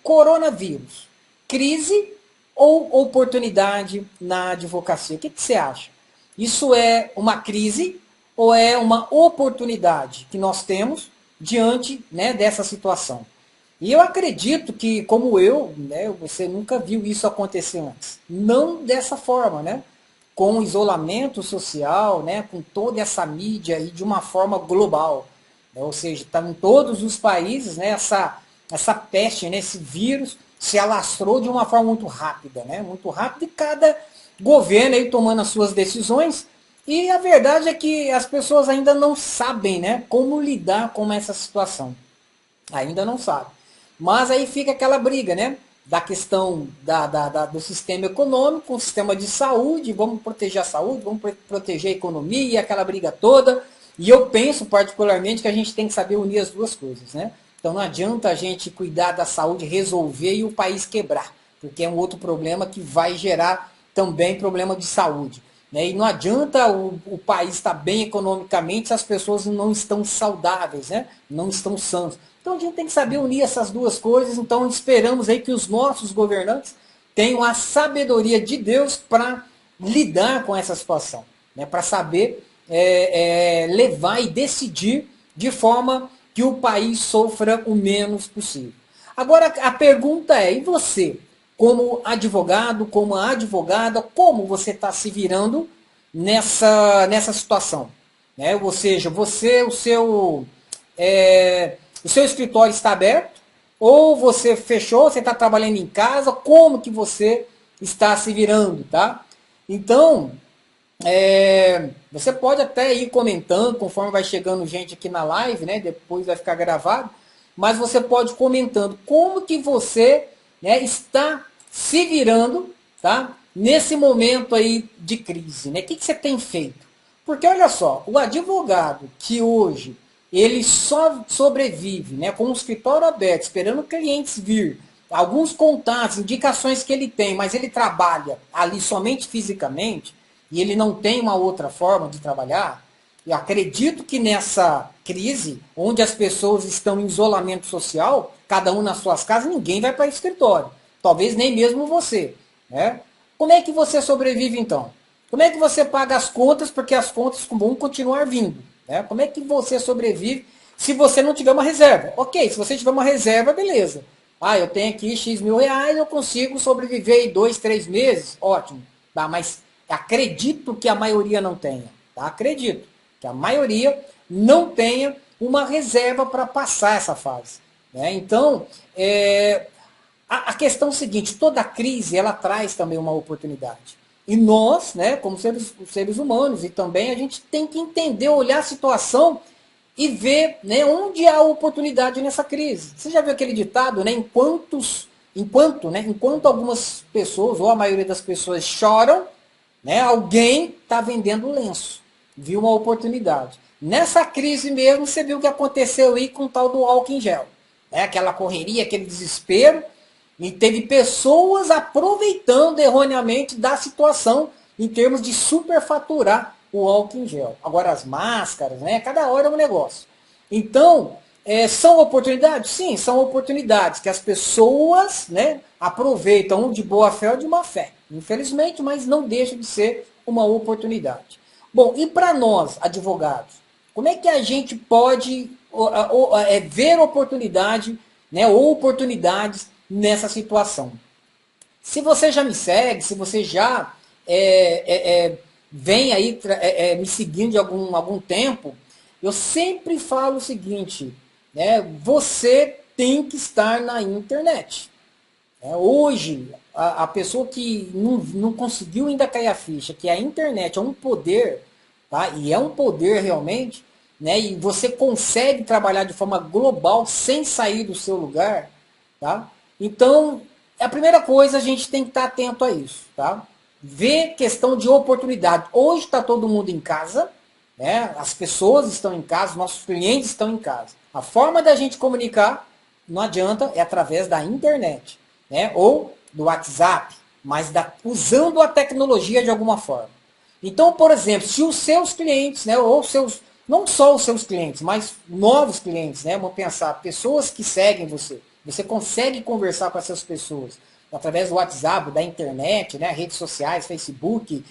coronavírus, crise ou oportunidade na advocacia? O que você acha? Isso é uma crise ou é uma oportunidade que nós temos diante, né, dessa situação? E eu acredito que, como eu, né, você nunca viu isso acontecer antes. Não dessa forma, né? Com o isolamento social, né, com toda essa mídia e de uma forma global. Né? Ou seja, está em todos os países, né, essa peste, né, esse vírus se alastrou de uma forma muito rápida. Né? Muito rápida, e cada governo aí tomando as suas decisões. E a verdade é que as pessoas ainda não sabem, né, como lidar com essa situação. Ainda não sabem. Mas aí fica aquela briga, né? Da questão do sistema econômico, o sistema de saúde, vamos proteger a saúde, vamos proteger a economia, aquela briga toda. E eu penso particularmente que a gente tem que saber unir as duas coisas, né? Então não adianta a gente cuidar da saúde, resolver e o país quebrar, porque é um outro problema que vai gerar também problema de saúde. Né? E não adianta o país estar bem economicamente se as pessoas não estão saudáveis, né? Não estão sãs. Então a gente tem que saber unir essas duas coisas. Então esperamos aí que os nossos governantes tenham a sabedoria de Deus para lidar com essa situação, né? Para saber levar e decidir de forma que o país sofra o menos possível. Agora a pergunta é, e você, como advogado, como advogada, como você está se virando nessa situação? Né? Ou seja, o seu escritório está aberto, ou você fechou, você está trabalhando em casa, como que você está se virando, tá? Então, você pode até ir comentando, conforme vai chegando gente aqui na live, né? Depois vai ficar gravado, mas você pode ir comentando como que você, né, está se virando, tá? Nesse momento aí de crise, né? O que você tem feito? Porque olha só, o advogado que hoje ele só sobrevive, né, com o escritório aberto, esperando clientes vir, alguns contatos, indicações que ele tem, mas ele trabalha ali somente fisicamente, e ele não tem uma outra forma de trabalhar. Eu acredito que nessa crise, onde as pessoas estão em isolamento social, cada um nas suas casas, ninguém vai para o escritório. Talvez nem mesmo você. Né? Como é que você sobrevive então? Como é que você paga as contas, porque as contas vão continuar vindo? Né? Como é que você sobrevive se você não tiver uma reserva? Ok, se você tiver uma reserva, beleza. Ah, eu tenho aqui X mil reais, eu consigo sobreviver em 2, 3 meses? Ótimo. Tá, mas acredito que a maioria não tenha. Tá? Acredito que a maioria não tenha uma reserva para passar essa fase. Né? Então, a questão é a seguinte, toda crise ela traz também uma oportunidade. E nós, né, como seres humanos, e também a gente tem que entender, olhar a situação e ver, né, onde há oportunidade nessa crise. Você já viu aquele ditado, né, enquanto algumas pessoas, ou a maioria das pessoas choram, né, alguém está vendendo lenço. Viu uma oportunidade. Nessa crise mesmo, você viu o que aconteceu aí com o tal do álcool em gel. Né, aquela correria, aquele desespero. E teve pessoas aproveitando erroneamente da situação em termos de superfaturar o álcool em gel. Agora as máscaras, né? Cada hora é um negócio. Então, são oportunidades? Sim, são oportunidades que as pessoas, né, aproveitam de boa fé ou de má fé. Infelizmente, mas não deixa de ser uma oportunidade. Bom, e para nós, advogados, como é que a gente pode ver oportunidade, né, ou oportunidades nessa situação? Se você já me segue, se você já vem aí me seguindo de algum tempo, eu sempre falo o seguinte, né, você tem que estar na internet. Hoje, a pessoa que não conseguiu ainda cair a ficha, que a internet é um poder, tá? E é um poder realmente, né? E você consegue trabalhar de forma global sem sair do seu lugar, tá? Então, a primeira coisa, a gente tem que estar atento a isso, tá? Ver questão de oportunidade. Hoje está todo mundo em casa, né? As pessoas estão em casa, nossos clientes estão em casa. A forma da gente comunicar, não adianta, é através da internet, né? Ou do WhatsApp, mas usando a tecnologia de alguma forma. Então, por exemplo, se os seus clientes, né, ou não só os seus clientes, mas novos clientes, né, vamos pensar, pessoas que seguem você, Você consegue conversar com essas pessoas através do WhatsApp, da internet, né, redes sociais, Facebook,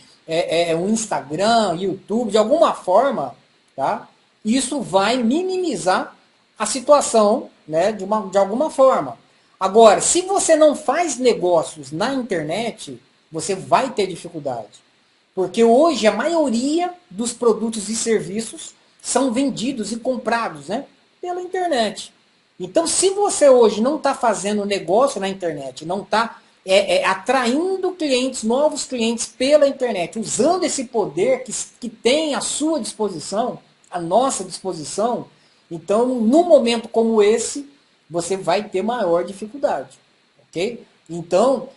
o Instagram, YouTube, de alguma forma, tá? Isso vai minimizar a situação, né, de alguma forma. Agora, se você não faz negócios na internet, você vai ter dificuldade. Porque hoje a maioria dos produtos e serviços são vendidos e comprados, né, pela internet. Então, se você hoje não está fazendo negócio na internet, não está atraindo clientes, novos clientes pela internet, usando esse poder que tem à sua disposição, à nossa disposição, então, num momento como esse, você vai ter maior dificuldade. Ok? Então,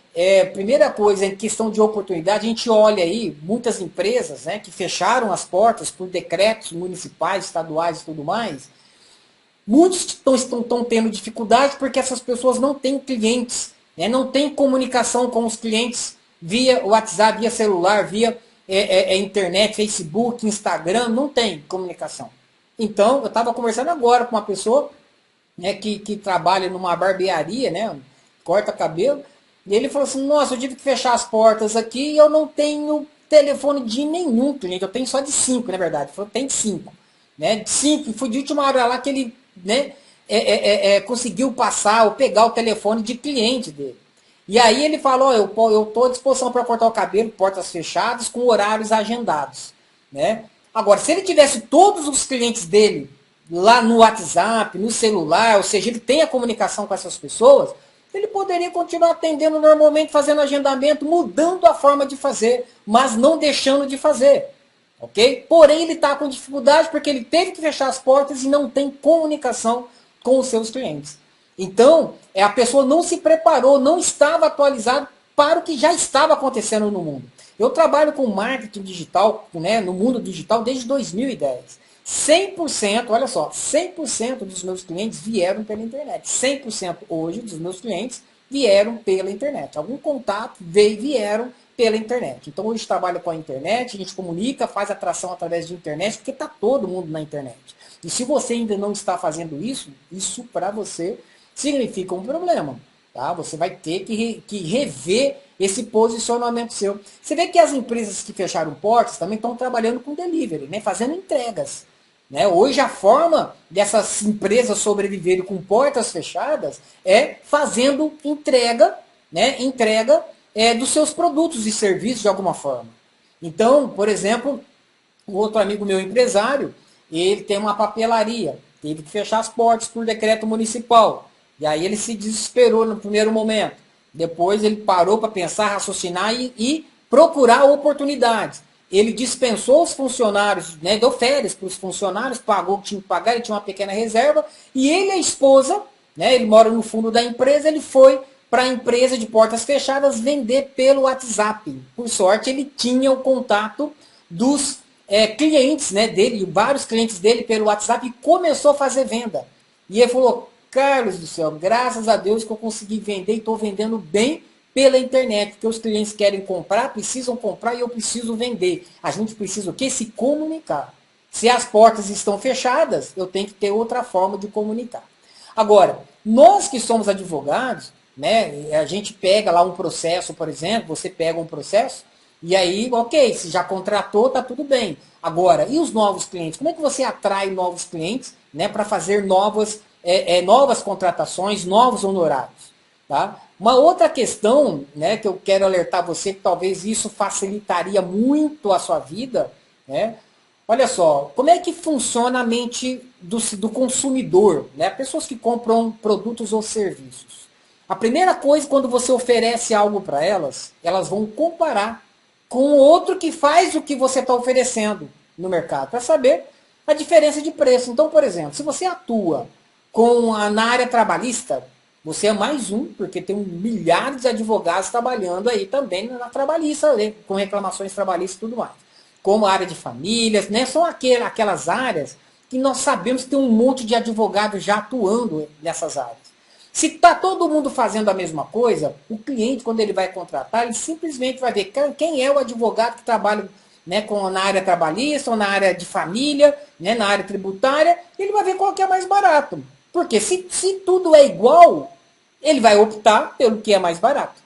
primeira coisa, em questão de oportunidade, a gente olha aí muitas empresas, né, que fecharam as portas por decretos municipais, estaduais e tudo mais. Muitos estão tendo dificuldade porque essas pessoas não têm clientes, né, não têm comunicação com os clientes via WhatsApp, via celular, via internet, Facebook, Instagram, não tem comunicação. Então, eu estava conversando agora com uma pessoa, né, que trabalha numa barbearia, né, corta cabelo, e ele falou assim, nossa, eu tive que fechar as portas aqui e eu não tenho telefone de nenhum cliente, eu tenho só de 5, na verdade. Ele falou, tem 5. Né, de 5, foi de última hora lá que ele, né, conseguiu passar ou pegar o telefone de cliente dele. E aí ele falou, eu estou à disposição para cortar o cabelo, portas fechadas, com horários agendados. Né? Agora, se ele tivesse todos os clientes dele lá no WhatsApp, no celular, ou seja, ele tem a comunicação com essas pessoas, ele poderia continuar atendendo normalmente, fazendo agendamento, mudando a forma de fazer, mas não deixando de fazer. Ok? Porém, ele está com dificuldade porque ele teve que fechar as portas e não tem comunicação com os seus clientes. Então, a pessoa não se preparou, não estava atualizado para o que já estava acontecendo no mundo. Eu trabalho com marketing digital, né, no mundo digital desde 2010. 100%, olha só, 100% dos meus clientes vieram pela internet. 100% hoje dos meus clientes vieram pela internet. Algum contato vieram pela internet. Então hoje trabalho com a internet, a gente comunica, faz atração através de internet, porque está todo mundo na internet. E se você ainda não está fazendo isso, isso para você significa um problema. Tá? Você vai ter que rever esse posicionamento seu. Você vê que as empresas que fecharam portas também estão trabalhando com delivery, né? Fazendo entregas. Né? Hoje a forma dessas empresas sobreviverem com portas fechadas é fazendo entrega, né? Entrega dos seus produtos e serviços de alguma forma. Então, por exemplo, um outro amigo meu empresário, ele tem uma papelaria, teve que fechar as portas por decreto municipal. E aí ele se desesperou no primeiro momento. Depois ele parou para pensar, raciocinar e procurar oportunidades. Ele dispensou os funcionários, né, deu férias para os funcionários, pagou o que tinha que pagar, ele tinha uma pequena reserva. E ele e a esposa, né, ele mora no fundo da empresa, ele foi para a empresa de portas fechadas vender pelo WhatsApp. Por sorte, ele tinha o contato dos clientes, né, dele, vários clientes dele pelo WhatsApp, e começou a fazer venda. E ele falou, Carlos do céu, graças a Deus que eu consegui vender e estou vendendo bem pela internet, porque os clientes querem comprar, precisam comprar e eu preciso vender. A gente precisa o quê? Se comunicar. Se as portas estão fechadas, eu tenho que ter outra forma de comunicar. Agora, nós que somos advogados, né, a gente pega lá um processo, por exemplo, você pega um processo, e aí, ok, se já contratou, tá tudo bem. Agora, e os novos clientes? Como é que você atrai novos clientes, né, para fazer novas contratações, novos honorários? Tá? Uma outra questão, né, que eu quero alertar você, que talvez isso facilitaria muito a sua vida, né? Olha só, como é que funciona a mente do consumidor, né? Pessoas que compram produtos ou serviços. A primeira coisa, quando você oferece algo para elas, elas vão comparar com o outro que faz o que você está oferecendo no mercado, para saber a diferença de preço. Então, por exemplo, se você atua na área trabalhista, você é mais um, porque tem milhares de advogados trabalhando aí também na trabalhista, com reclamações trabalhistas e tudo mais. Como a área de famílias, né? São aquelas áreas que nós sabemos que tem um monte de advogados já atuando nessas áreas. Se está todo mundo fazendo a mesma coisa, o cliente, quando ele vai contratar, ele simplesmente vai ver quem é o advogado que trabalha, né, na área trabalhista ou na área de família, né, na área tributária, ele vai ver qual que é mais barato. Porque se tudo é igual, Ele vai optar pelo que é mais barato,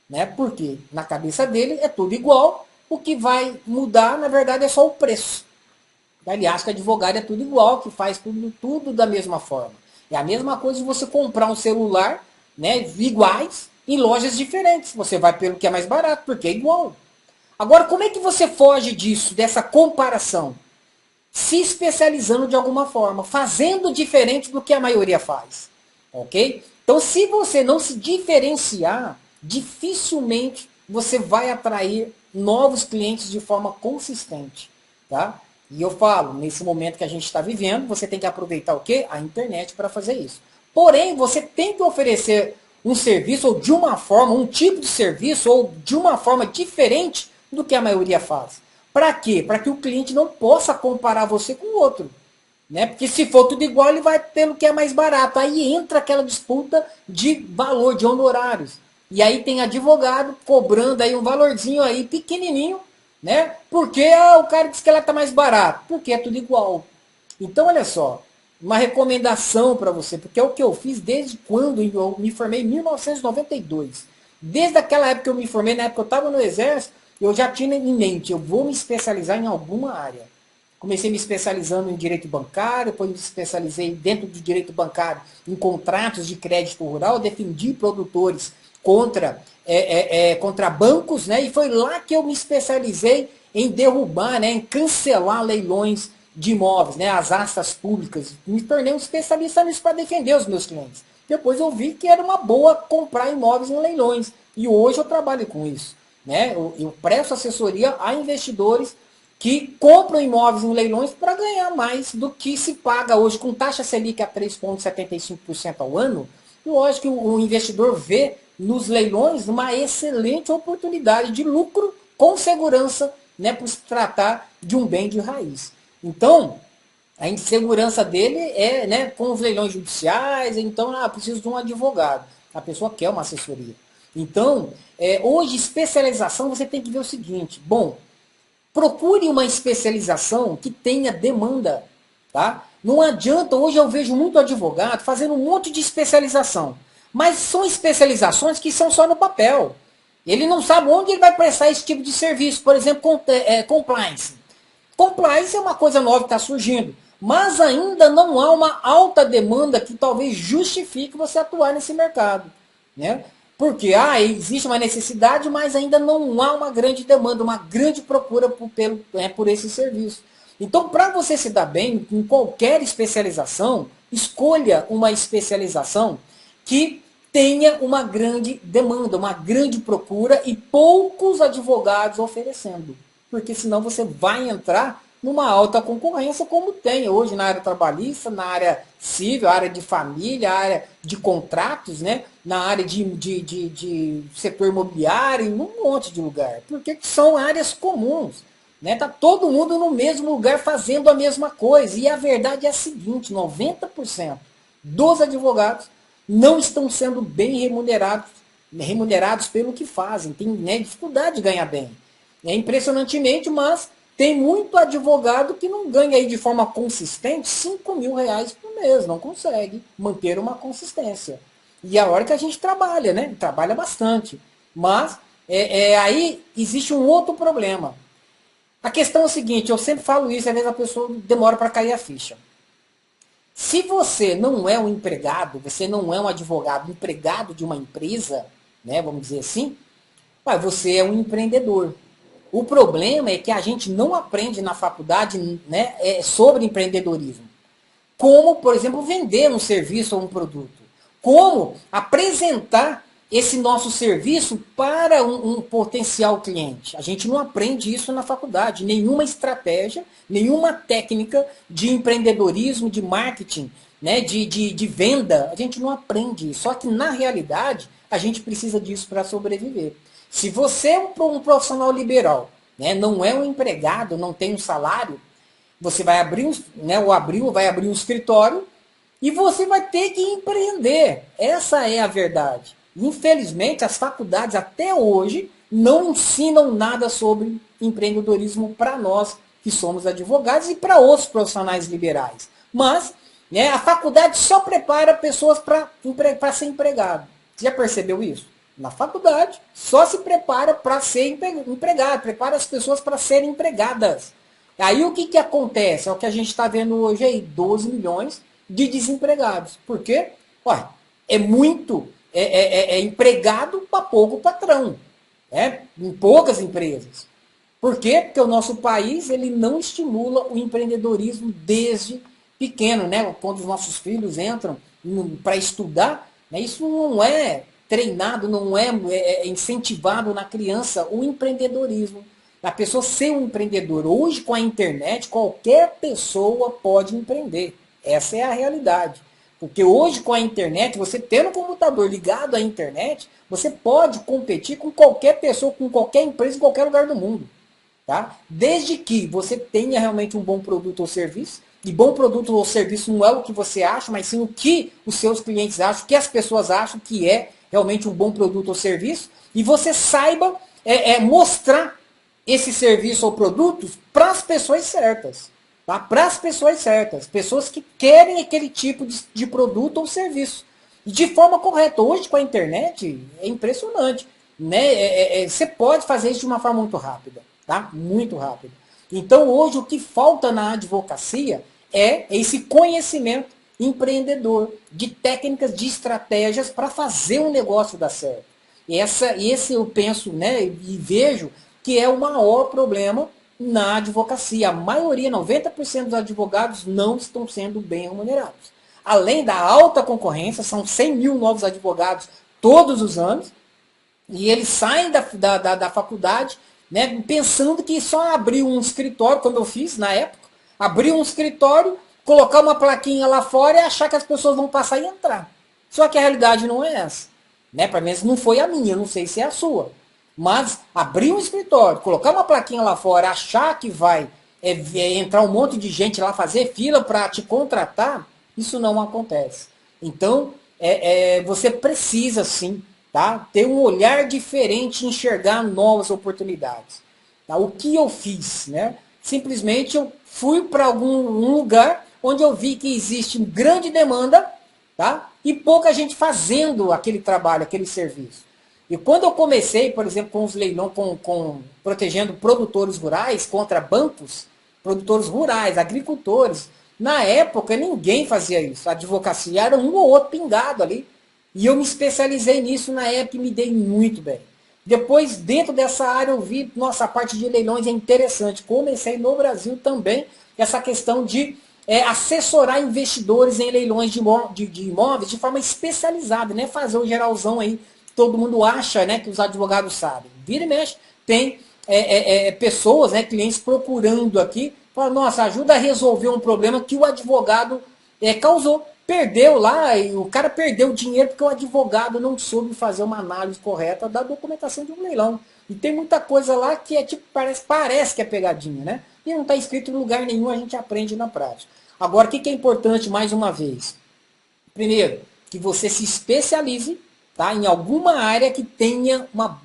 né? Porque na cabeça dele é tudo igual, o que vai mudar, na verdade, é só o preço. Ele acha que advogado é tudo igual, que faz tudo da mesma forma. É a mesma coisa de você comprar um celular, né, iguais em lojas diferentes. Você vai pelo que é mais barato, porque é igual. Agora, como é que você foge disso, dessa comparação? Se especializando de alguma forma, fazendo diferente do que a maioria faz. Ok? Então, se você não se diferenciar, dificilmente você vai atrair novos clientes de forma consistente. Tá? E eu falo, nesse momento que a gente está vivendo, você tem que aproveitar o quê? A internet para fazer isso. Porém, você tem que oferecer um serviço, ou de uma forma, um tipo de serviço, ou de uma forma diferente do que a maioria faz. Para quê? Para que o cliente não possa comparar você com o outro. Né? Porque se for tudo igual, ele vai pelo que é mais barato. Aí entra aquela disputa de valor, de honorários. E aí tem advogado cobrando aí um valorzinho aí pequenininho, né? Porque o cara disse que ela tá mais barato. Porque é tudo igual. Então, olha só, uma recomendação para você, porque é o que eu fiz desde quando eu me formei em 1992. Desde aquela época que eu me formei, na época que eu estava no Exército, eu já tinha em mente, eu vou me especializar em alguma área. Comecei me especializando em direito bancário, depois me especializei dentro do direito bancário em contratos de crédito rural, defendi produtores contra bancos, né? E foi lá que eu me especializei em derrubar, né? Em cancelar leilões de imóveis, né? As astas públicas. Me tornei um especialista nisso para defender os meus clientes. Depois eu vi que era uma boa comprar imóveis em leilões. E hoje eu trabalho com isso. Né? Eu presto assessoria a investidores que compram imóveis em leilões para ganhar mais do que se paga hoje com taxa Selic a 3,75% ao ano. Lógico que o investidor vê nos leilões uma excelente oportunidade de lucro com segurança, né, por se tratar de um bem de raiz. Então, a insegurança dele é, né, com os leilões judiciais, então, preciso de um advogado. A pessoa quer uma assessoria. Então, hoje, especialização, você tem que ver o seguinte, bom, procure uma especialização que tenha demanda, tá? Não adianta, hoje eu vejo muito advogado fazendo um monte de especialização, mas são especializações que são só no papel. Ele não sabe onde ele vai prestar esse tipo de serviço, por exemplo, compliance. Compliance é uma coisa nova que está surgindo, mas ainda não há uma alta demanda que talvez justifique você atuar nesse mercado, né? Porque existe uma necessidade, mas ainda não há uma grande demanda, uma grande procura por esse serviço. Então, para você se dar bem em qualquer especialização, escolha uma especialização que tenha uma grande demanda, uma grande procura e poucos advogados oferecendo. Porque senão você vai entrar numa alta concorrência, como tem hoje na área trabalhista, na área civil, área de família, área de contratos, né? Na área de setor imobiliário, em um monte de lugar. Porque são áreas comuns. Né? Tá todo mundo no mesmo lugar fazendo a mesma coisa. E a verdade é a seguinte, 90% dos advogados não estão sendo bem remunerados pelo que fazem. Tem, né, dificuldade de ganhar bem. É impressionantemente, mas tem muito advogado que não ganha aí de forma consistente R$ 5.000 por mês, não consegue manter uma consistência. E é a hora que a gente trabalha, né? Trabalha bastante. Mas aí existe um outro problema. A questão é o seguinte, eu sempre falo isso, às vezes a pessoa demora para cair a ficha. Se você não é um empregado, você não é um advogado empregado de uma empresa, né, vamos dizer assim, você é um empreendedor. O problema é que a gente não aprende na faculdade, né, sobre empreendedorismo. Como, por exemplo, vender um serviço ou um produto. Como apresentar esse nosso serviço para um potencial cliente. A gente não aprende isso na faculdade. Nenhuma estratégia, nenhuma técnica de empreendedorismo, de marketing, né, de venda. A gente não aprende isso. Só que, na realidade, a gente precisa disso para sobreviver. Se você é um profissional liberal, né, não é um empregado, não tem um salário, você vai abrir, né, vai abrir um escritório e você vai ter que empreender. Essa é a verdade. Infelizmente, as faculdades até hoje não ensinam nada sobre empreendedorismo para nós que somos advogados e para outros profissionais liberais. Mas, né, a faculdade só prepara pessoas para ser empregado. Você já percebeu isso? Na faculdade, só se prepara para ser empregado, prepara as pessoas para serem empregadas. Aí o que, que acontece? É o que a gente está vendo hoje aí, 12 milhões de desempregados. Por quê? Ué, é muito empregado para pouco patrão. Em poucas empresas. Por quê? Porque o nosso país ele não estimula o empreendedorismo desde pequeno, né? Quando os nossos filhos entram para estudar, né? Isso não é treinado, não é incentivado na criança o empreendedorismo. A pessoa ser um empreendedor. Hoje, com a internet, qualquer pessoa pode empreender. Essa é a realidade. Porque hoje, com a internet, você tendo um computador ligado à internet, você pode competir com qualquer pessoa, com qualquer empresa, em qualquer lugar do mundo. Tá? Desde que você tenha realmente um bom produto ou serviço, e bom produto ou serviço não é o que você acha, mas sim o que os seus clientes acham, o que as pessoas acham que é realmente um bom produto ou serviço, e você saiba mostrar esse serviço ou produtos para as pessoas certas. Tá? Para as pessoas certas. Pessoas que querem aquele tipo de produto ou serviço. E de forma correta. Hoje com a internet é impressionante. Né? Você pode fazer isso de uma forma muito rápida. Tá? Muito rápida. Então hoje o que falta na advocacia é esse conhecimento empreendedor, de técnicas, de estratégias para fazer um negócio dar certo. Esse eu penso, né, e vejo que é o maior problema na advocacia. A maioria, 90% dos advogados não estão sendo bem remunerados. Além da alta concorrência, são 100 mil novos advogados todos os anos, e eles saem da faculdade, né, pensando que só abrir um escritório, como eu fiz na época, abrir um escritório, colocar uma plaquinha lá fora e achar que as pessoas vão passar e entrar. Só que a realidade não é essa. Né? Para mim, não foi a minha, não sei se é a sua. Mas abrir um escritório, colocar uma plaquinha lá fora, achar que vai entrar um monte de gente lá, fazer fila para te contratar, isso não acontece. Então, você precisa sim, tá? Ter um olhar diferente, enxergar novas oportunidades. Tá? O que eu fiz? Né? Simplesmente eu fui para algum lugar onde eu vi que existe grande demanda, tá? E pouca gente fazendo aquele trabalho, aquele serviço. E quando eu comecei, por exemplo, com os leilões, protegendo produtores rurais contra bancos, produtores rurais, agricultores, na época ninguém fazia isso. A advocacia era um ou outro pingado ali. E eu me especializei nisso na época e me dei muito bem. Depois, dentro dessa área, eu vi, nossa, a parte de leilões é interessante. Comecei no Brasil também essa questão de assessorar investidores em leilões de imóveis de forma especializada, né? Fazer o geralzão aí, todo mundo acha, né, que os advogados sabem. Vira e mexe, tem pessoas, né, clientes procurando aqui, falam, nossa, ajuda a resolver um problema que o advogado causou. Perdeu lá, e o cara perdeu dinheiro porque o advogado não soube fazer uma análise correta da documentação de um leilão. E tem muita coisa lá que é tipo, parece que é pegadinha, né? E não está escrito em lugar nenhum, a gente aprende na prática. Agora, o que é importante mais uma vez? Primeiro, que você se especialize, tá, em alguma área que tenha uma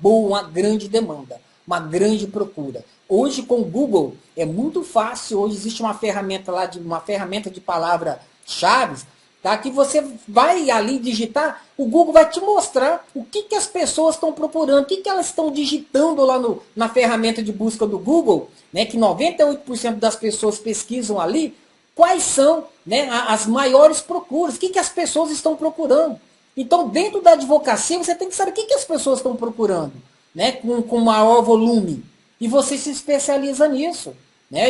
grande demanda, uma grande procura. Hoje com o Google é muito fácil, hoje existe uma ferramenta lá, uma ferramenta de palavra-chave, tá, que você vai ali digitar, o Google vai te mostrar o que as pessoas estão procurando, o que elas estão digitando lá na ferramenta de busca do Google, né, que 98% das pessoas pesquisam ali, quais são, né, as maiores procuras, o que as pessoas estão procurando. Então, dentro da advocacia, você tem que saber o que as pessoas estão procurando, né, com maior volume. E você se especializa nisso. Né?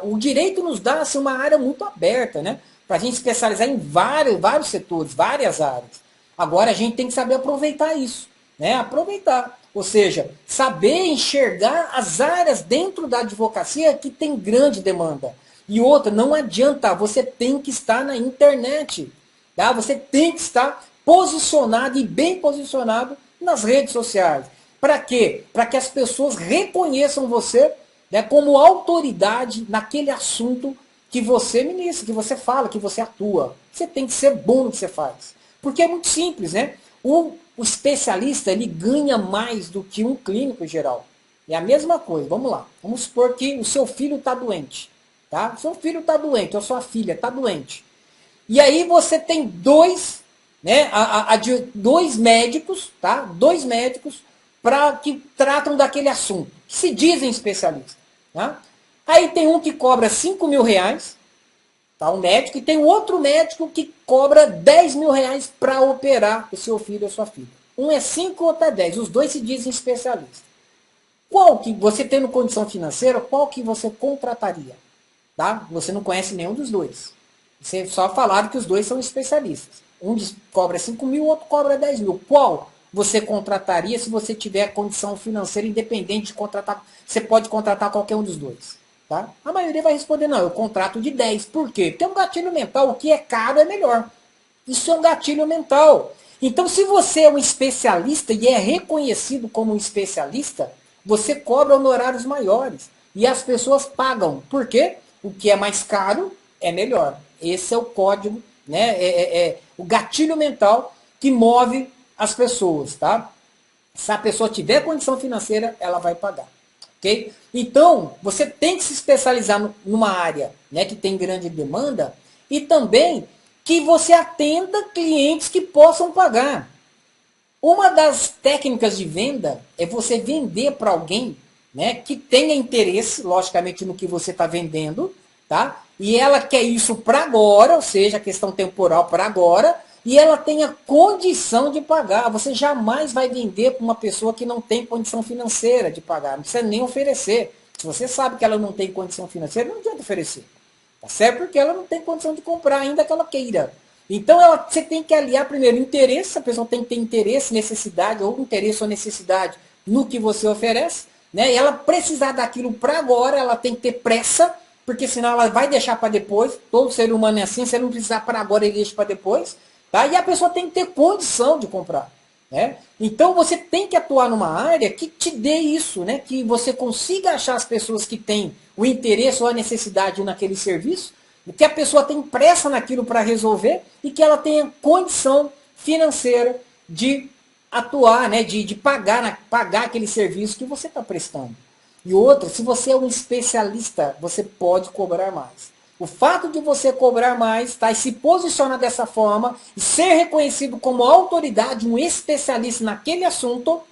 O direito nos dá assim, uma área muito aberta, né, para a gente especializar em vários setores, várias áreas. Agora, a gente tem que saber aproveitar isso. Né? Aproveitar. Ou seja, saber enxergar as áreas dentro da advocacia que tem grande demanda. E outra, não adianta, você tem que estar na internet. Tá? Você tem que estar posicionado e bem posicionado nas redes sociais. Para quê? Para que as pessoas reconheçam você, né, como autoridade naquele assunto que você ministra, que você fala, que você atua. Você tem que ser bom no que você faz. Porque é muito simples, né? O especialista, ele ganha mais do que um clínico geral. É a mesma coisa, vamos lá. Vamos supor que o seu filho está doente. Tá? Seu filho está doente, ou sua filha está doente. E aí você tem dois né? A de dois médicos, tá? Dois médicos que tratam daquele assunto, que se dizem especialistas. Tá? Aí tem um que cobra R$ 5.000, tá? Um médico, e tem outro médico que cobra R$ 10.000 para operar o seu filho ou sua filha. Um é 5, outro é 10. Os dois se dizem especialistas. Qual que, você tendo condição financeira, qual que você contrataria? Tá? Você não conhece nenhum dos dois. Você só falaram que os dois são especialistas. Um cobra 5.000, o outro cobra 10.000. Qual você contrataria se você tiver condição financeira independente de contratar? Você pode contratar qualquer um dos dois. Tá? A maioria vai responder, não, eu contrato de 10. Por quê? Porque é um gatilho mental. O que é caro é melhor. Isso é um gatilho mental. Então, se você é um especialista e é reconhecido como um especialista, você cobra honorários maiores. E as pessoas pagam. Por quê? O que é mais caro é melhor. Esse é o código, né? É o gatilho mental que move as pessoas, tá? Se a pessoa tiver condição financeira, ela vai pagar. Ok? Então, você tem que se especializar numa área, né, que tem grande demanda e também que você atenda clientes que possam pagar. Uma das técnicas de venda é você vender para alguém, né, que tenha interesse, logicamente, no que você está vendendo, tá? E ela quer isso para agora, ou seja, a questão temporal para agora, e ela tenha condição de pagar. Você jamais vai vender para uma pessoa que não tem condição financeira de pagar, não precisa nem oferecer. Se você sabe que ela não tem condição financeira, não adianta oferecer. Tá certo? Porque ela não tem condição de comprar, ainda que ela queira. Então você tem que aliar primeiro interesse, a pessoa tem que ter interesse, necessidade, ou interesse ou necessidade no que você oferece, né? E ela precisar daquilo para agora, ela tem que ter pressa, porque senão ela vai deixar para depois. Todo ser humano é assim, se ele não precisar para agora, ele deixa para depois. Tá? E a pessoa tem que ter condição de comprar. Né? Então você tem que atuar numa área que te dê isso, né? Que você consiga achar as pessoas que têm o interesse ou a necessidade naquele serviço, que a pessoa tem pressa naquilo para resolver e que ela tenha condição financeira de atuar, né? De pagar aquele serviço que você está prestando. E outra, se você é um especialista, você pode cobrar mais. O fato de você cobrar mais, tá, e se posicionar dessa forma, e ser reconhecido como autoridade, um especialista naquele assunto,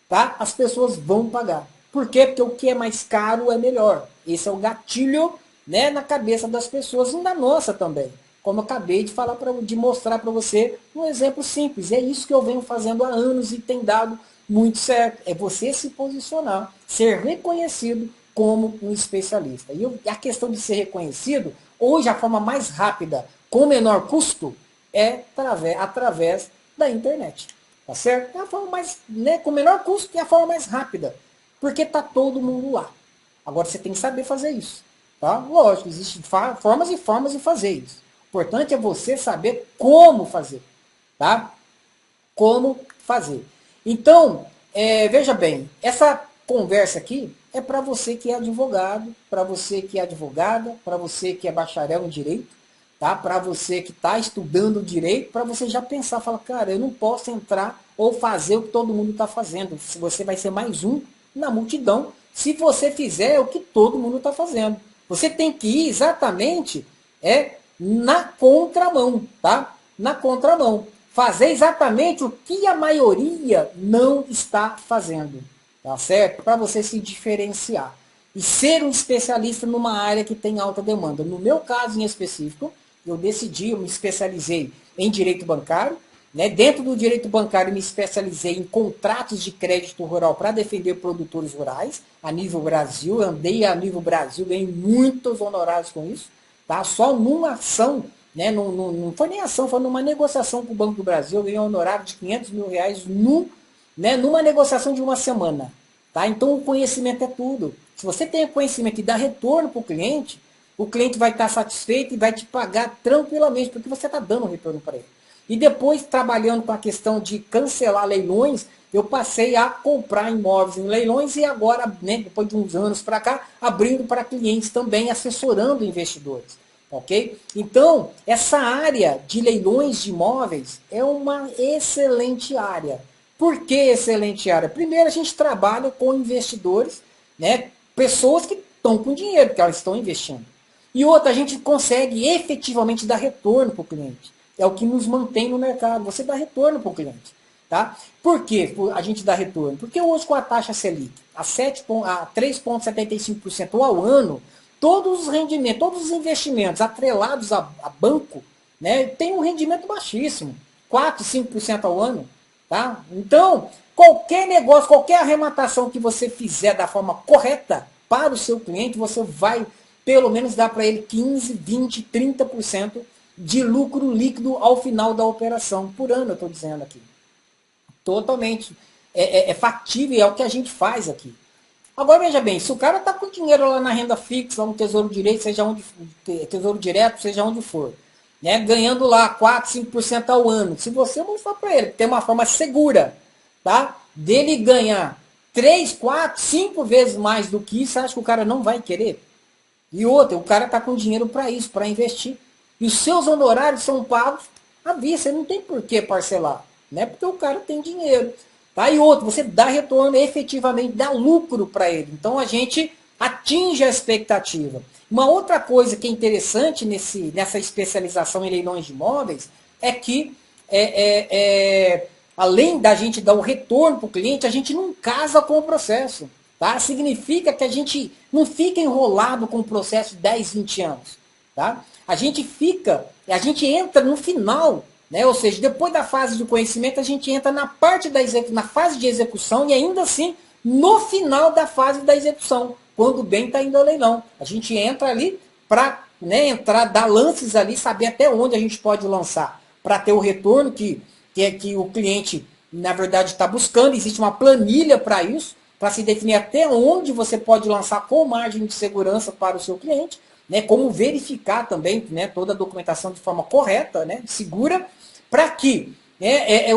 tá, as pessoas vão pagar. Por quê? Porque o que é mais caro é melhor. Esse é o gatilho, né, na cabeça das pessoas e na nossa também. Como eu acabei de falar, de mostrar para você um exemplo simples. É isso que eu venho fazendo há anos e tem dado muito certo. É você se posicionar, ser reconhecido como um especialista. E a questão de ser reconhecido, hoje a forma mais rápida, com menor custo, é através da internet. Tá certo? É a forma mais, né, com menor custo e a forma mais rápida. Porque tá todo mundo lá. Agora você tem que saber fazer isso. Tá? Lógico, existem formas e formas de fazer isso. O importante é você saber como fazer. Tá? Como fazer. Então, veja bem, essa conversa aqui é para você que é advogado, para você que é advogada, para você que é bacharel em direito, tá? Para você que está estudando direito, para você já pensar, falar, cara, eu não posso entrar ou fazer o que todo mundo está fazendo. Você vai ser mais um na multidão se você fizer o que todo mundo está fazendo. Você tem que ir exatamente na contramão, tá? Na contramão. Fazer exatamente o que a maioria não está fazendo. Tá certo? Para você se diferenciar. E ser um especialista numa área que tem alta demanda. No meu caso em específico, eu me especializei em direito bancário. Né? Dentro do direito bancário, me especializei em contratos de crédito rural para defender produtores rurais a nível Brasil. Eu andei a nível Brasil, ganhei muitos honorários com isso. Tá? Só numa ação, né? Não foi nem ação, foi numa negociação com o Banco do Brasil, eu ganhei um honorário de R$ 500.000 numa negociação de uma semana. Tá? Então o conhecimento é tudo. Se você tem conhecimento e dá retorno para o cliente vai estar satisfeito e vai te pagar tranquilamente, porque você está dando retorno para ele. E depois, trabalhando com a questão de cancelar leilões, eu passei a comprar imóveis em leilões e agora, né, depois de uns anos para cá, abrindo para clientes também, assessorando investidores. Ok? Então, essa área de leilões de imóveis é uma excelente área. Por que excelente área? Primeiro, a gente trabalha com investidores, né, pessoas que estão com dinheiro, que elas estão investindo. E outra, a gente consegue efetivamente dar retorno para o cliente. é o que nos mantém no mercado. Você dá retorno para o cliente. Tá? Por que a gente dá retorno? Porque hoje com a taxa Selic a 3,75% ao ano, todos os rendimentos, todos os investimentos atrelados a banco, né, tem um rendimento baixíssimo, 4, 5% ao ano. Tá? Então, qualquer negócio, qualquer arrematação que você fizer da forma correta para o seu cliente, você vai pelo menos dar para ele 15, 20, 30% de lucro líquido ao final da operação. Por ano, eu estou dizendo aqui. Totalmente. É factível, é o que a gente faz aqui. Agora, veja bem, se o cara está com dinheiro lá na renda fixa, no Tesouro Direito, Tesouro Direto, seja onde for, né, ganhando lá 4, 5% ao ano, se você mostrar para ele que tem uma forma segura, tá, dele ganhar 3, 4, 5 vezes mais do que isso, você acha que o cara não vai querer? E outra, o cara está com dinheiro para isso, para investir. E os seus honorários são pagos à vista, não tem por que parcelar, né? Porque o cara tem dinheiro. Tá? E outro, você dá retorno efetivamente, dá lucro para ele. Então a gente atinge a expectativa. Uma outra coisa que é interessante nessa especialização em leilões de imóveis é que, além da gente dar o retorno para o cliente, a gente não casa com o processo. Tá? Significa que a gente não fica enrolado com o processo de 10, 20 anos. Tá? A gente entra no final, né? Ou seja, depois da fase de conhecimento, a gente entra na fase de execução e ainda assim no final da fase da execução, quando o bem está indo ao leilão. A gente entra ali para, né, dar lances ali, saber até onde a gente pode lançar, para ter o retorno que o cliente, na verdade, está buscando. Existe uma planilha para isso, para se definir até onde você pode lançar com margem de segurança para o seu cliente, né, como verificar também, né, toda a documentação de forma correta, né, segura, para que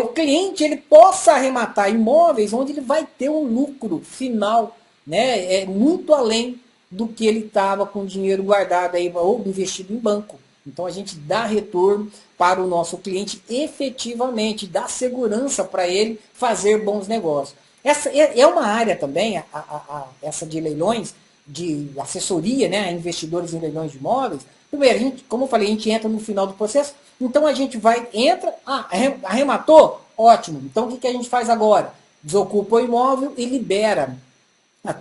o cliente ele possa arrematar imóveis onde ele vai ter um lucro final, né, muito além do que ele estava com dinheiro guardado aí, ou investido em banco. Então a gente dá retorno para o nosso cliente efetivamente, dá segurança para ele fazer bons negócios. Essa é uma área também, essa de leilões, de assessoria, né, a investidores em leilões de imóveis. Primeiro, como eu falei, a gente entra no final do processo, então a gente arrematou? Ótimo. Então o que a gente faz agora? Desocupa o imóvel e libera a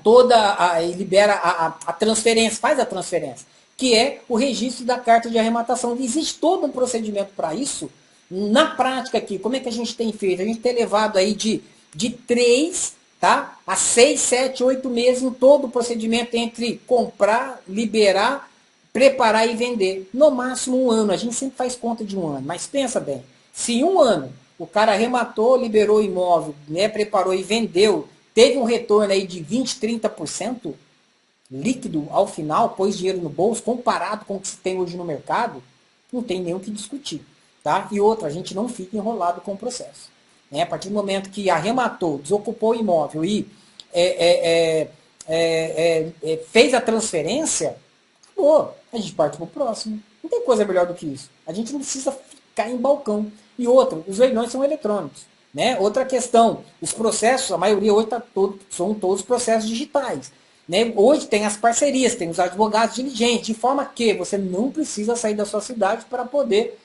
transferência, faz a transferência, que é o registro da carta de arrematação. Existe todo um procedimento para isso. Na prática aqui, como é que a gente tem feito? A gente tem levado aí de 3, tá, a 6, 7, 8 meses em todo o procedimento entre comprar, liberar, preparar e vender. No máximo 1 ano. A gente sempre faz conta de 1 ano. Mas pensa bem, se em 1 ano o cara arrematou, liberou o imóvel, né, preparou e vendeu, teve um retorno aí de 20, 30% líquido ao final, pôs dinheiro no bolso, comparado com o que se tem hoje no mercado, não tem nem o que discutir. Tá? E outra, a gente não fica enrolado com o processo. Né? A partir do momento que arrematou, desocupou o imóvel e fez a transferência, acabou. A gente parte para o próximo. Não tem coisa melhor do que isso. A gente não precisa ficar em balcão. E outra, os leilões são eletrônicos. Né? Outra questão, os processos, a maioria hoje são todos processos digitais. Né? Hoje tem as parcerias, tem os advogados diligentes, de forma que você não precisa sair da sua cidade para poder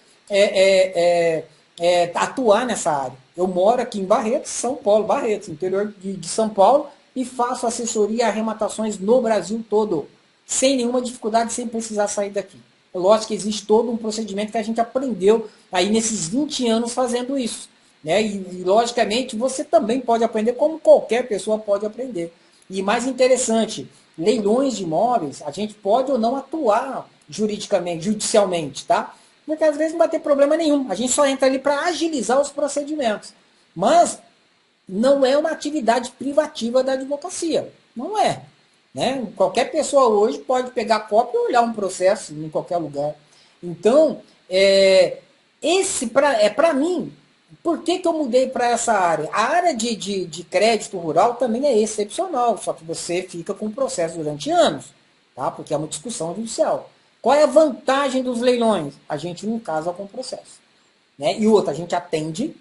atuar nessa área. Eu moro aqui em Barretos, São Paulo, Barretos, interior de São Paulo, e faço assessoria e arrematações no Brasil todo, sem nenhuma dificuldade, sem precisar sair daqui. É lógico que existe todo um procedimento que a gente aprendeu aí nesses 20 anos fazendo isso. Né? E logicamente você também pode aprender como qualquer pessoa pode aprender. E mais interessante, leilões de imóveis, a gente pode ou não atuar juridicamente, judicialmente, tá? Porque às vezes não vai ter problema nenhum. A gente só entra ali para agilizar os procedimentos. Mas não é uma atividade privativa da advocacia. Não é. Né? Qualquer pessoa hoje pode pegar cópia e olhar um processo em qualquer lugar. Então, para mim, por que eu mudei para essa área? A área de crédito rural também é excepcional, só que você fica com o processo durante anos, tá? Porque é uma discussão judicial. Qual é a vantagem dos leilões? A gente não casa com o processo. Né? E outra, a gente atende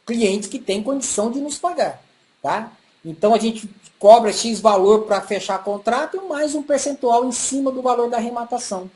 clientes que têm condição de nos pagar. Tá? Então a gente cobra X valor para fechar contrato e mais um percentual em cima do valor da arrematação.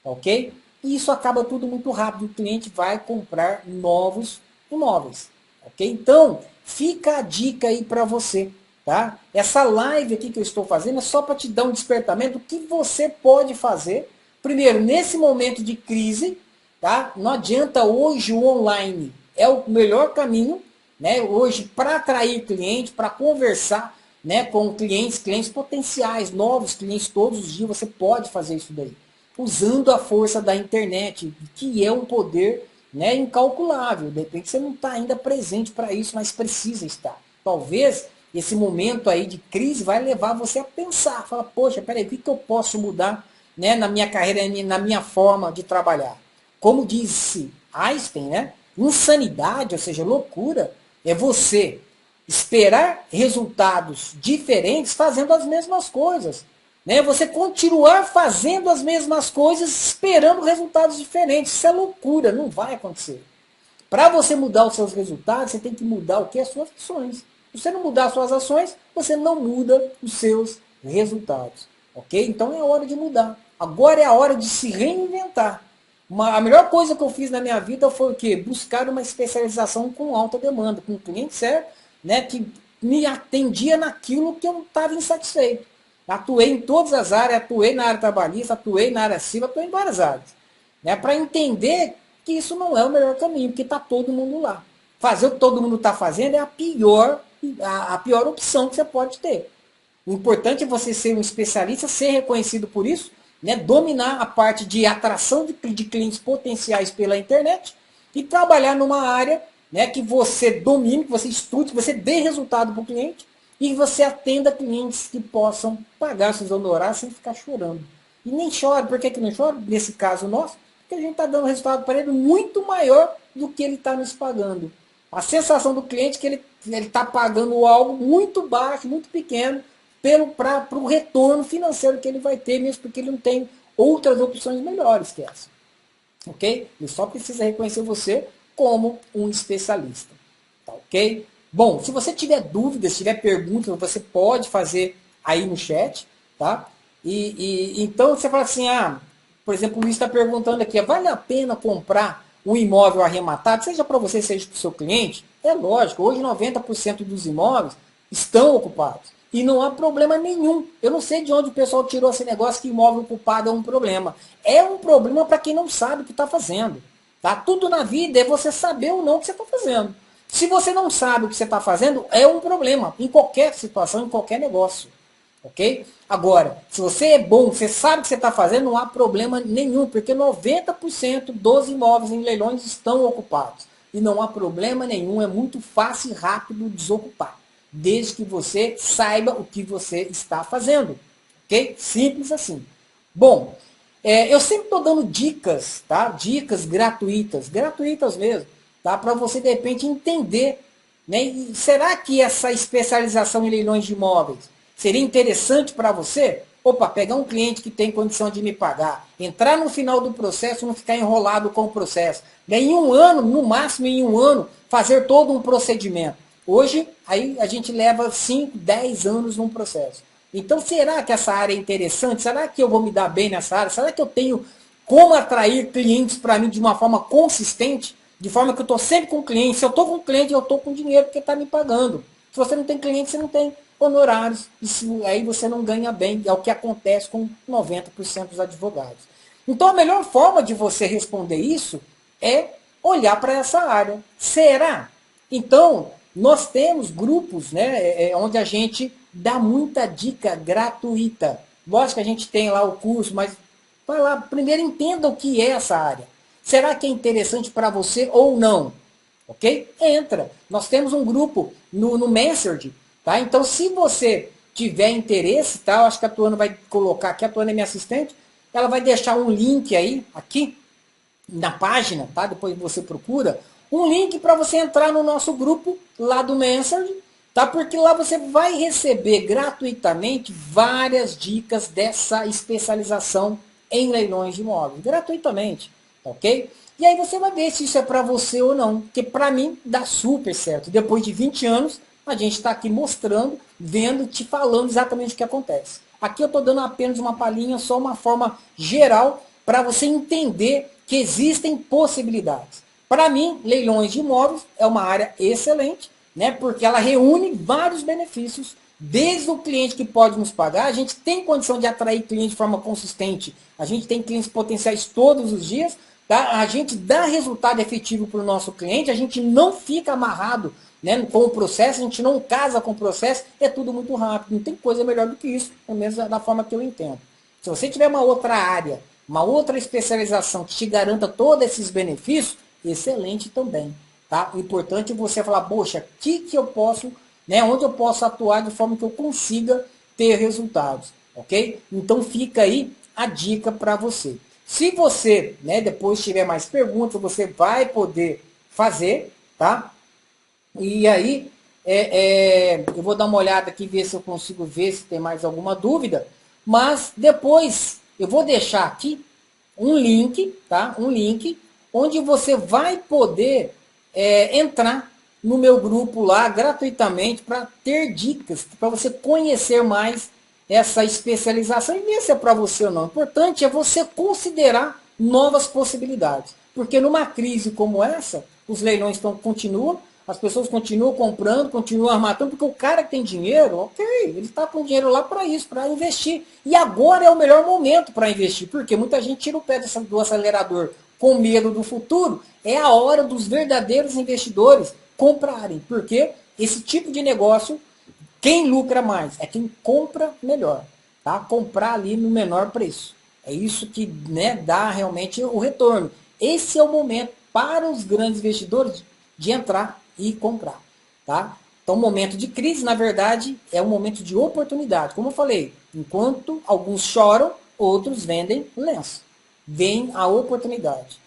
Ok? e isso acaba tudo muito rápido. O cliente vai comprar novos imóveis. Ok? Então, fica a dica aí para você. Tá? Essa live aqui que eu estou fazendo é só para te dar um despertamento do que você pode fazer. Primeiro, nesse momento de crise, tá? Não adianta hoje o online. É o melhor caminho, né? Hoje, para atrair cliente, para conversar, né, com clientes potenciais, novos clientes todos os dias, você pode fazer isso daí. Usando a força da internet, que é um poder, né, incalculável. De repente você não está ainda presente para isso, mas precisa estar. Talvez esse momento aí de crise vai levar você a pensar, falar, poxa, peraí, o que eu posso mudar, né, na minha carreira, na minha forma de trabalhar? Como disse Einstein, né, insanidade, ou seja, loucura, é você esperar resultados diferentes fazendo as mesmas coisas. Né? Você continuar fazendo as mesmas coisas esperando resultados diferentes. Isso é loucura, não vai acontecer. Para você mudar os seus resultados, você tem que mudar o que? As suas ações. Se você não mudar as suas ações, você não muda os seus resultados. Ok? Então é hora de mudar. Agora é a hora de se reinventar. A melhor coisa que eu fiz na minha vida foi o quê? Buscar uma especialização com alta demanda, com um cliente certo, né, que me atendia naquilo que eu estava insatisfeito. Atuei em todas as áreas, atuei na área trabalhista, atuei na área civil, atuei em várias áreas. Né, para entender que isso não é o melhor caminho, porque está todo mundo lá. Fazer o que todo mundo está fazendo é a pior opção que você pode ter. O importante é você ser um especialista, ser reconhecido por isso, né, dominar a parte de atração de clientes potenciais pela internet e trabalhar numa área, né, que você domine, que você estude, que você dê resultado para o cliente e você atenda clientes que possam pagar seus honorários sem ficar chorando. E nem chora. Por que não chora? Nesse caso nosso, porque a gente está dando resultado para ele muito maior do que ele está nos pagando. A sensação do cliente é que ele está pagando algo muito baixo, muito pequeno, para o retorno financeiro que ele vai ter, mesmo porque ele não tem outras opções melhores que essa. Ok? Ele só precisa reconhecer você como um especialista. Tá ok? Bom, se você tiver dúvidas, tiver perguntas, você pode fazer aí no chat, tá? Então você fala assim, por exemplo, o Luiz está perguntando aqui, vale a pena comprar um imóvel arrematado, seja para você, seja para o seu cliente? É lógico, hoje 90% dos imóveis estão ocupados. E não há problema nenhum. Eu não sei de onde o pessoal tirou esse negócio que imóvel ocupado é um problema. É um problema para quem não sabe o que está fazendo. Tá? Tudo na vida é você saber ou não o que você está fazendo. Se você não sabe o que você está fazendo, é um problema. Em qualquer situação, em qualquer negócio. Ok? Agora, se você é bom, você sabe o que você está fazendo, não há problema nenhum, porque 90% dos imóveis em leilões estão ocupados. E não há problema nenhum, é muito fácil e rápido desocupar. Desde que você saiba o que você está fazendo. Ok? Simples assim. Bom, eu sempre estou dando dicas, tá? Dicas gratuitas mesmo, tá? Para você, de repente, entender, né? E será que essa especialização em leilões de imóveis seria interessante para você? Opa, pegar um cliente que tem condição de me pagar, entrar no final do processo, não ficar enrolado com o processo. Em um ano, no máximo em um ano, fazer todo um procedimento. Hoje, aí a gente leva 5, 10 anos num processo. Então, será que essa área é interessante? Será que eu vou me dar bem nessa área? Será que eu tenho como atrair clientes para mim de uma forma consistente? De forma que eu estou sempre com cliente. Se eu estou com cliente, eu estou com dinheiro porque está me pagando. Se você não tem cliente, você não tem honorários. E aí você não ganha bem. É o que acontece com 90% dos advogados. Então, a melhor forma de você responder isso é olhar para essa área. Será? Então, nós temos grupos, né, onde a gente dá muita dica gratuita. Lógico que a gente tem lá o curso, mas vai lá, primeiro entenda o que é essa área. Será que é interessante para você ou não? Ok? Entra. Nós temos um grupo no Messenger, tá? Então, se você tiver interesse, tá? Eu acho que a Tuana vai colocar aqui, a Tuana é minha assistente, ela vai deixar um link aí, aqui, na página, tá? Depois você procura, um link para você entrar no nosso grupo lá do Messenger, tá? Porque lá você vai receber gratuitamente várias dicas dessa especialização em leilões de imóveis, gratuitamente, ok? E aí você vai ver se isso é para você ou não, porque para mim dá super certo. Depois de 20 anos, a gente está aqui mostrando, vendo, te falando exatamente o que acontece. Aqui eu estou dando apenas uma palhinha, só uma forma geral, para você entender que existem possibilidades. Para mim, leilões de imóveis é uma área excelente, né? Porque ela reúne vários benefícios, desde o cliente que pode nos pagar, a gente tem condição de atrair clientes de forma consistente, a gente tem clientes potenciais todos os dias, tá? A gente dá resultado efetivo para o nosso cliente, a gente não fica amarrado, né, com o processo, a gente não casa com o processo, é tudo muito rápido, não tem coisa melhor do que isso, pelo menos da forma que eu entendo. Se você tiver uma outra área, uma outra especialização que te garanta todos esses benefícios, excelente também. Tá? O importante é você falar, poxa, que eu posso, né, onde eu posso atuar de forma que eu consiga ter resultados. Ok? Então fica aí a dica para você. Se você, né, depois tiver mais perguntas, você vai poder fazer, tá? E aí, eu vou dar uma olhada aqui, ver se eu consigo ver se tem mais alguma dúvida. Mas depois eu vou deixar aqui um link, tá? Um link onde você vai poder entrar no meu grupo lá gratuitamente para ter dicas, para você conhecer mais essa especialização e ver se é para você ou não. O importante é você considerar novas possibilidades. Porque numa crise como essa, os leilões continuam, as pessoas continuam comprando, continuam armatando, porque o cara que tem dinheiro, ok, ele está com dinheiro lá para isso, para investir. E agora é o melhor momento para investir, porque muita gente tira o pé do acelerador com medo do futuro. É a hora dos verdadeiros investidores comprarem, porque esse tipo de negócio, quem lucra mais é quem compra melhor, tá? Comprar ali no menor preço. É isso que, né, dá realmente o retorno. Esse é o momento para os grandes investidores de entrar e comprar, tá? Então, momento de crise, na verdade, é um momento de oportunidade. Como eu falei, enquanto alguns choram, outros vendem lenço. Vem a oportunidade.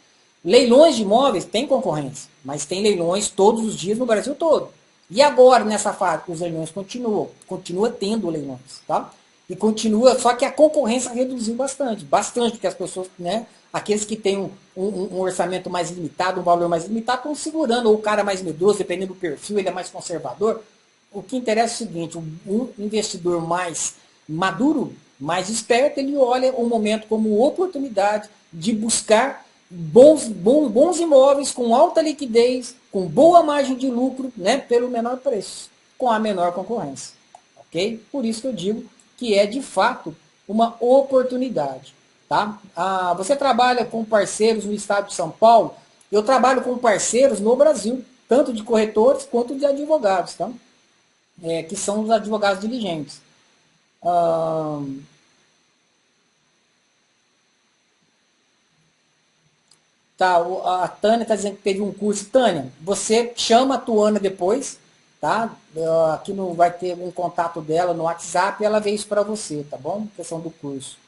Leilões de imóveis tem concorrência, mas tem leilões todos os dias no Brasil todo. E agora, nessa fase, os leilões continua tendo leilões, tá? E continua, só que a concorrência reduziu bastante, porque as pessoas, né, aqueles que têm um orçamento mais limitado, um valor mais limitado, estão segurando, ou o cara mais medroso, dependendo do perfil, ele é mais conservador. O que interessa é o seguinte, um investidor mais maduro, mais esperto, ele olha o momento como oportunidade de buscar bons imóveis com alta liquidez, com boa margem de lucro, né, pelo menor preço, com a menor concorrência. Ok? Por isso que eu digo que é de fato uma oportunidade. Tá? Você trabalha com parceiros no estado de São Paulo, eu trabalho com parceiros no Brasil, tanto de corretores quanto de advogados, tá? Que são os advogados diligentes. Tá, a Tânia está dizendo que teve um curso. Tânia, você chama a Tuana depois, tá? Aqui no, vai ter um contato dela no WhatsApp e ela vê isso para você, tá bom? Questão do curso.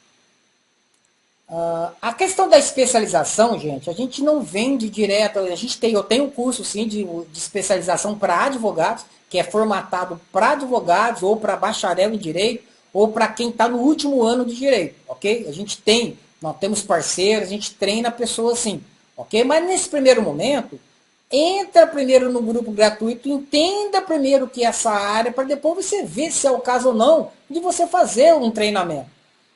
A questão da especialização, gente, a gente não vende direto. Eu tenho um curso sim de especialização para advogados, que é formatado para advogados, ou para bacharel em direito, ou para quem está no último ano de direito, ok? Nós temos parceiros, a gente treina a pessoa assim, ok? Mas nesse primeiro momento, entra primeiro no grupo gratuito, entenda primeiro o que é essa área, para depois você ver se é o caso ou não de você fazer um treinamento.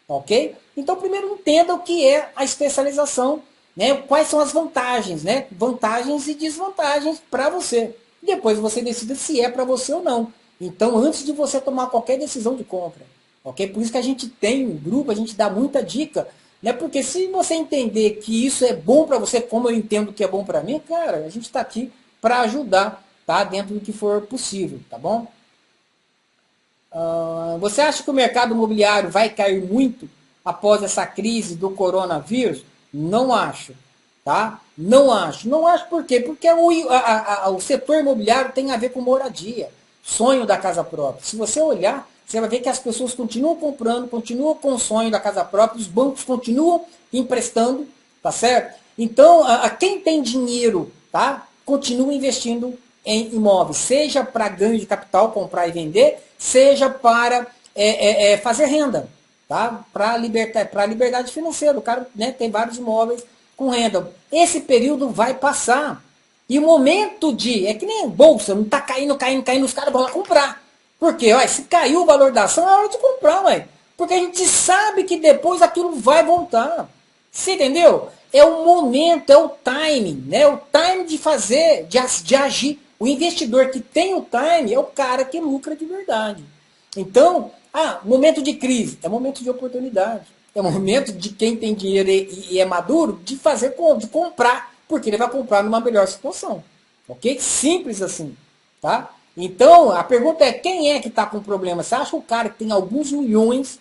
Ok? Então, primeiro entenda o que é a especialização, né? Quais são as vantagens, né? Vantagens e desvantagens para você. Depois você decida se é para você ou não. Então, antes de você tomar qualquer decisão de compra, ok? Por isso que a gente tem um grupo, a gente dá muita dica, né? Porque se você entender que isso é bom para você, como eu entendo que é bom para mim, cara, a gente está aqui para ajudar, tá? Dentro do que for possível, tá bom? Você acha que o mercado imobiliário vai cair muito após essa crise do coronavírus? Não acho. Tá? Não acho. Não acho por quê? Porque o setor imobiliário tem a ver com moradia. Sonho da casa própria. Se você olhar, você vai ver que as pessoas continuam comprando, continuam com o sonho da casa própria, os bancos continuam emprestando, tá certo? Então, quem tem dinheiro, tá? Continua investindo em imóveis, seja para ganho de capital, comprar e vender, seja para fazer renda, tá? Para liberdade financeira. O cara, né, tem vários imóveis com renda. Esse período vai passar. E o momento é que nem bolsa, não está caindo, os caras vão lá comprar. Por quê? Ué, se caiu o valor da ação, é hora de comprar, ué. Porque a gente sabe que depois aquilo vai voltar. Você entendeu? É o momento, é o timing, né? O time de fazer, de agir. O investidor que tem o time é o cara que lucra de verdade. Então, momento de crise, é momento de oportunidade. É momento de quem tem dinheiro e é maduro de fazer, de comprar, porque ele vai comprar numa melhor situação. Ok? Simples assim. Tá? Então, a pergunta é, quem é que está com problema? Você acha que o cara que tem alguns milhões,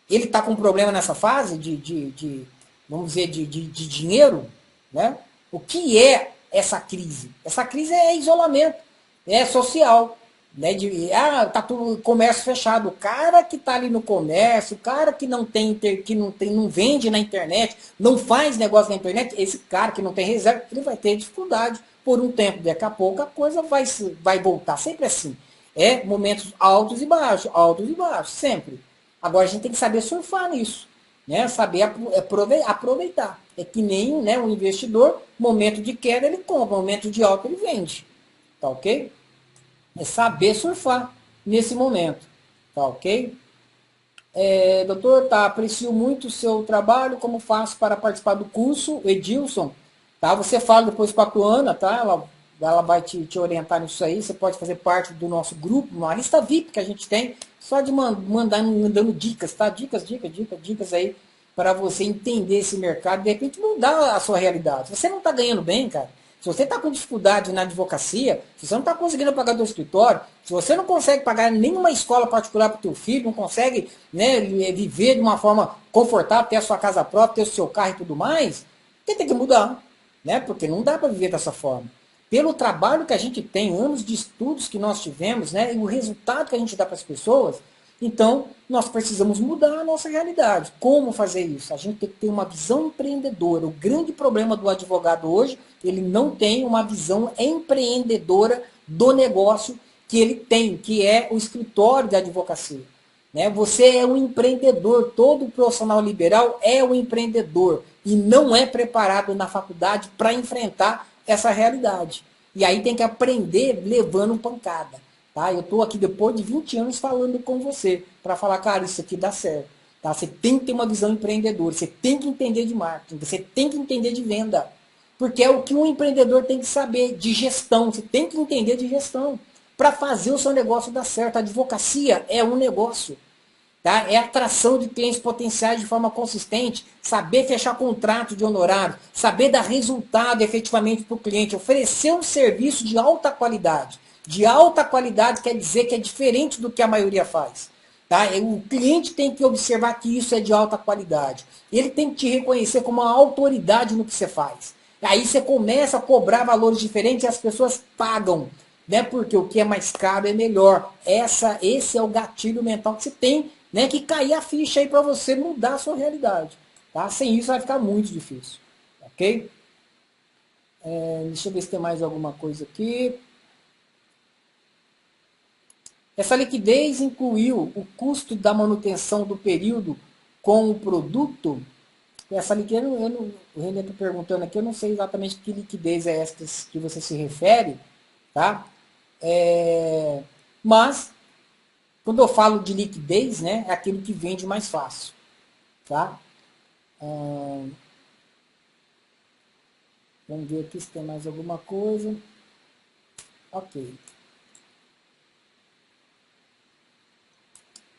ele está com problema nessa fase vamos dizer, de dinheiro? Né? O que é essa crise? Essa crise é isolamento, é social. Né? Tá tudo comércio fechado. O cara que está ali no comércio, o cara que não vende na internet, não faz negócio na internet, esse cara que não tem reserva, ele vai ter dificuldade por um tempo. Daqui a pouco a coisa vai voltar. Sempre assim. É momentos altos e baixos, sempre. Agora a gente tem que saber surfar nisso, né? Saber aproveitar. É que nem, né, um investidor, momento de queda ele compra, momento de alta ele vende. Tá ok? É saber surfar nesse momento. Tá ok? Doutor, tá, aprecio muito o seu trabalho, como faço para participar do curso, Edilson, tá? Você fala depois com a Tuana, tá? Ela vai te orientar nisso aí, você pode fazer parte do nosso grupo, uma lista VIP que a gente tem, só de mandando dicas, tá? Dicas aí para você entender esse mercado, de repente mudar a sua realidade. Se você não está ganhando bem, cara, se você está com dificuldade na advocacia, se você não está conseguindo pagar do escritório, se você não consegue pagar nenhuma escola particular para o teu filho, não consegue, né, viver de uma forma confortável, ter a sua casa própria, ter o seu carro e tudo mais, você tem que mudar, né? Porque não dá para viver dessa forma. Pelo trabalho que a gente tem, anos de estudos que nós tivemos, né, e o resultado que a gente dá para as pessoas, então nós precisamos mudar a nossa realidade. Como fazer isso? A gente tem que ter uma visão empreendedora. O grande problema do advogado hoje, ele não tem uma visão empreendedora do negócio que ele tem, que é o escritório de advocacia. Né? Você é um empreendedor, todo profissional liberal é um empreendedor e não é preparado na faculdade para enfrentar essa realidade. E aí tem que aprender levando pancada. Tá? Eu estou aqui depois de 20 anos falando com você para falar, cara, isso aqui dá certo. Tá? Você tem que ter uma visão empreendedora, você tem que entender de marketing, você tem que entender de venda. Porque é o que um empreendedor tem que saber de gestão, você tem que entender de gestão para fazer o seu negócio dar certo. A advocacia é um negócio. Tá? É atração de clientes potenciais de forma consistente, saber fechar contrato de honorário, saber dar resultado efetivamente para o cliente, oferecer um serviço de alta qualidade. De alta qualidade quer dizer que é diferente do que a maioria faz. Tá? O cliente tem que observar que isso é de alta qualidade. Ele tem que te reconhecer como uma autoridade no que você faz. Aí você começa a cobrar valores diferentes e as pessoas pagam. Né? Porque o que é mais caro é melhor. Esse é o gatilho mental que você tem, né, que cair a ficha aí para você mudar a sua realidade. Tá? Sem isso vai ficar muito difícil. Ok? Deixa eu ver se tem mais alguma coisa aqui. Essa liquidez incluiu o custo da manutenção do período com o produto? Essa liquidez, o René está perguntando aqui, eu não sei exatamente que liquidez é essa que você se refere, tá? Mas, quando eu falo de liquidez, né, é aquilo que vende mais fácil, tá? Vamos ver aqui se tem mais alguma coisa. Ok.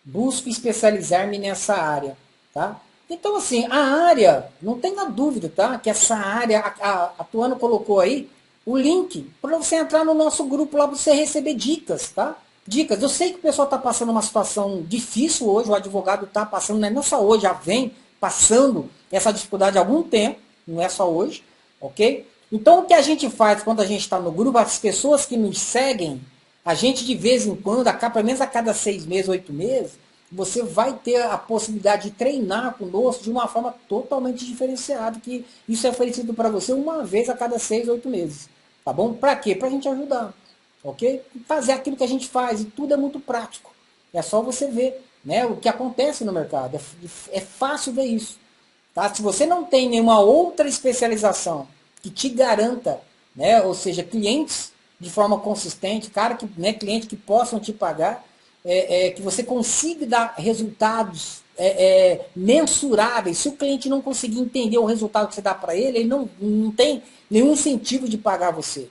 Busco especializar-me nessa área, tá? Então, assim, a área, não tenha dúvida, tá? Que essa área, a Tuana colocou aí o link para você entrar no nosso grupo lá para você receber dicas, tá? Dicas. Eu sei que o pessoal está passando uma situação difícil hoje, o advogado está passando, não é só hoje, já vem passando essa dificuldade há algum tempo, não é só hoje, ok? Então, o que a gente faz quando a gente está no grupo, as pessoas que nos seguem, a gente de vez em quando, pelo menos a cada 6 meses, 8 meses, você vai ter a possibilidade de treinar conosco de uma forma totalmente diferenciada, que isso é oferecido para você uma vez a cada 6, 8 meses. Tá bom? Para quê? Para a gente ajudar. Ok? Fazer aquilo que a gente faz, e tudo é muito prático. É só você ver, né, o que acontece no mercado. É fácil ver isso. Tá? Se você não tem nenhuma outra especialização que te garanta, né, ou seja, clientes de forma consistente, clientes que possam te pagar, que você consiga dar resultados mensuráveis. Se o cliente não conseguir entender o resultado que você dá para ele, ele não tem nenhum incentivo de pagar você.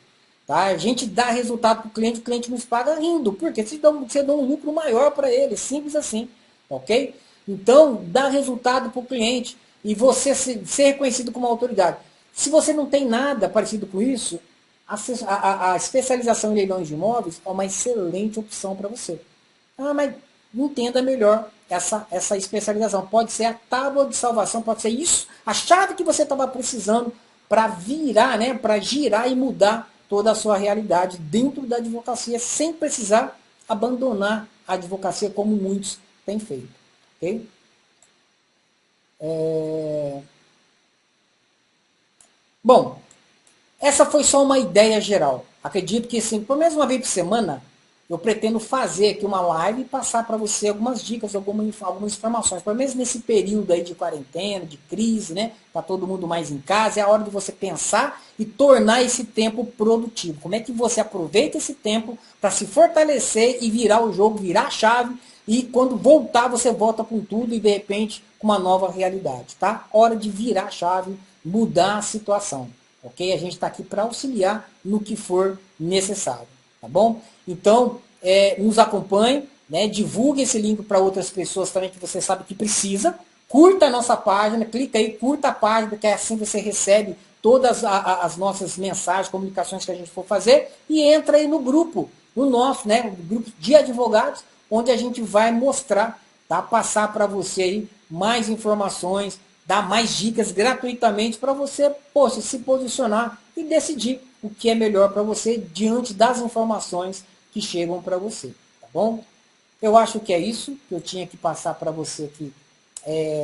Tá? A gente dá resultado para o cliente nos paga rindo, porque você dá um lucro maior para ele, simples assim, ok? Então, dá resultado para o cliente e você ser reconhecido como autoridade. Se você não tem nada parecido com isso, a especialização em leilões de imóveis é uma excelente opção para você. Ah, mas entenda melhor essa especialização. Pode ser a tábua de salvação, pode ser isso, a chave que você estava precisando para virar, né, para girar e mudar toda a sua realidade dentro da advocacia, sem precisar abandonar a advocacia como muitos têm feito. Ok? Bom, essa foi só uma ideia geral. Acredito que, assim, por menos uma vez por semana, eu pretendo fazer aqui uma live e passar para você algumas dicas, algumas informações. Pelo menos nesse período aí de quarentena, de crise, né? Tá todo mundo mais em casa, é a hora de você pensar e tornar esse tempo produtivo. Como é que você aproveita esse tempo para se fortalecer e virar o jogo, virar a chave, e quando voltar você volta com tudo e de repente com uma nova realidade, tá? Hora de virar a chave, mudar a situação. Ok? A gente está aqui para auxiliar no que for necessário, tá bom? Então, nos acompanhe, né? Divulgue esse link para outras pessoas também que você sabe que precisa. Curta a nossa página, clica aí, curta a página, porque assim você recebe todas as nossas mensagens, comunicações que a gente for fazer, e entra aí no grupo, no nosso, né? O grupo de advogados, onde a gente vai mostrar, tá? Passar para você aí mais informações, dar mais dicas gratuitamente para você, poxa, se posicionar e decidir o que é melhor para você diante das informações que chegam para você, tá bom? Eu acho que é isso que eu tinha que passar para você aqui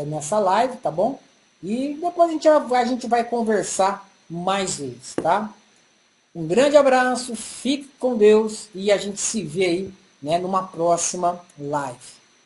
nessa live, tá bom? E depois a gente vai conversar mais vezes, tá? Um grande abraço, fique com Deus e a gente se vê aí, né, numa próxima live.